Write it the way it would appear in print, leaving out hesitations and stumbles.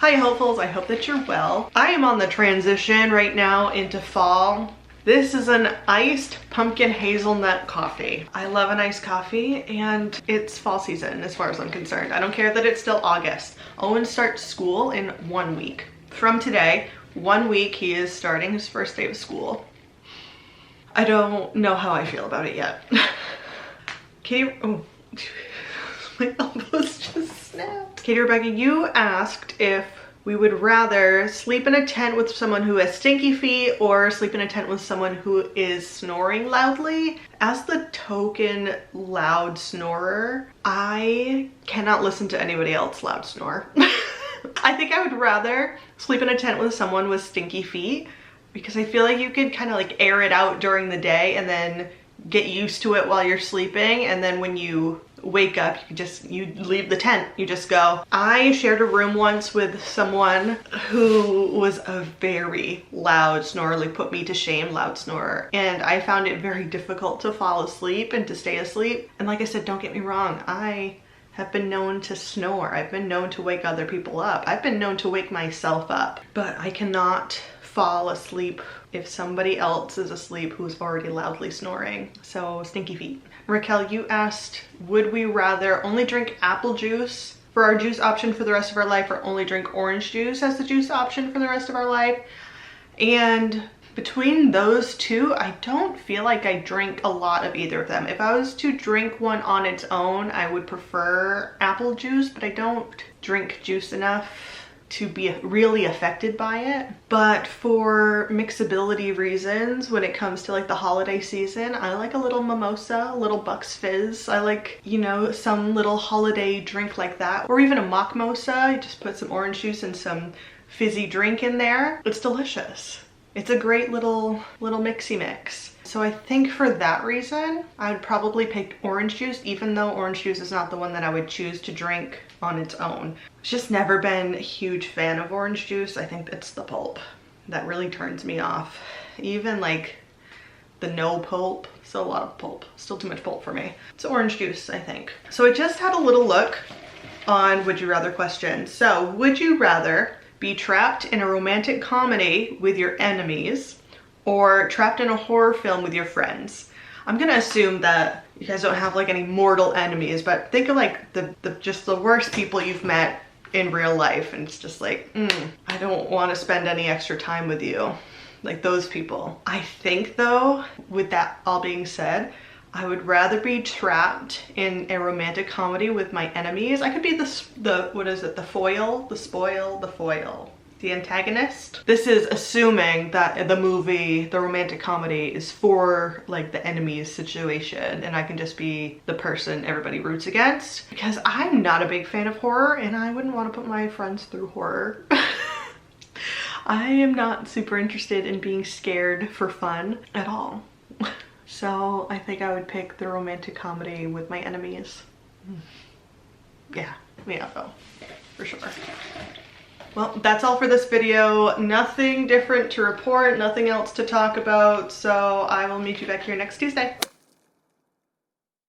Hi hopefuls, I hope that you're well. I am on the transition right now into fall. This is an iced pumpkin hazelnut coffee. I love an iced coffee and it's fall season as far as I'm concerned. I don't care that it's still August. Owen starts school in 1 week. From today, 1 week he is starting his first day of school. I don't know how I feel about it yet. Katie, oh, my elbows just snapped. Katie-Rebekah, you asked if we would rather sleep in a tent with someone who has stinky feet or sleep in a tent with someone who is snoring loudly. As the token loud snorer, I cannot listen to anybody else loud snore. I think I would rather sleep in a tent with someone with stinky feet because I feel like you could kind of like air it out during the day and then get used to it while you're sleeping, and then when you wake up you leave the tent, you just go. I shared a room once with someone who was a very loud snorer, like put me to shame loud snorer, and I found it very difficult to fall asleep and to stay asleep. And like I said, don't get me wrong, I have been known to snore, I've been known to wake other people up, I've been known to wake myself up, but I cannot fall asleep if somebody else is asleep who's already loudly snoring. So stinky feet. Raquel, you asked, would we rather only drink apple juice for our juice option for the rest of our life or only drink orange juice as the juice option for the rest of our life? And between those two, I don't feel like I drink a lot of either of them. If I was to drink one on its own, I would prefer apple juice, but I don't drink juice enough to be really affected by it. But for mixability reasons, when it comes to like the holiday season, I like a little mimosa, a little Bucks Fizz. I like, you know, some little holiday drink like that, or even a mockmosa. You just put some orange juice and some fizzy drink in there. It's delicious. It's a great little mixy mix. So I think for that reason, I would probably pick orange juice, even though orange juice is not the one that I would choose to drink on its own. I've just never been a huge fan of orange juice. I think it's the pulp that really turns me off. Even like the no pulp, still a lot of pulp, still too much pulp for me. It's orange juice, I think. So I just had a little look on would you rather questions. So would you rather be trapped in a romantic comedy with your enemies or trapped in a horror film with your friends? I'm gonna assume that you guys don't have like any mortal enemies, but think of like just the worst people you've met in real life, and it's just like, I don't want to spend any extra time with you. Like those people. I think though, with that all being said, I would rather be trapped in a romantic comedy with my enemies. I could be what is it? The foil, the spoil, the foil. The antagonist. This is assuming that the movie, the romantic comedy, is for like the enemy's situation and I can just be the person everybody roots against, because I'm not a big fan of horror and I wouldn't want to put my friends through horror. I am not super interested in being scared for fun at all. So I think I would pick the romantic comedy with my enemies. Yeah, though, for sure. Well, that's all for this video. Nothing different to report, nothing else to talk about, so I will meet you back here next Tuesday.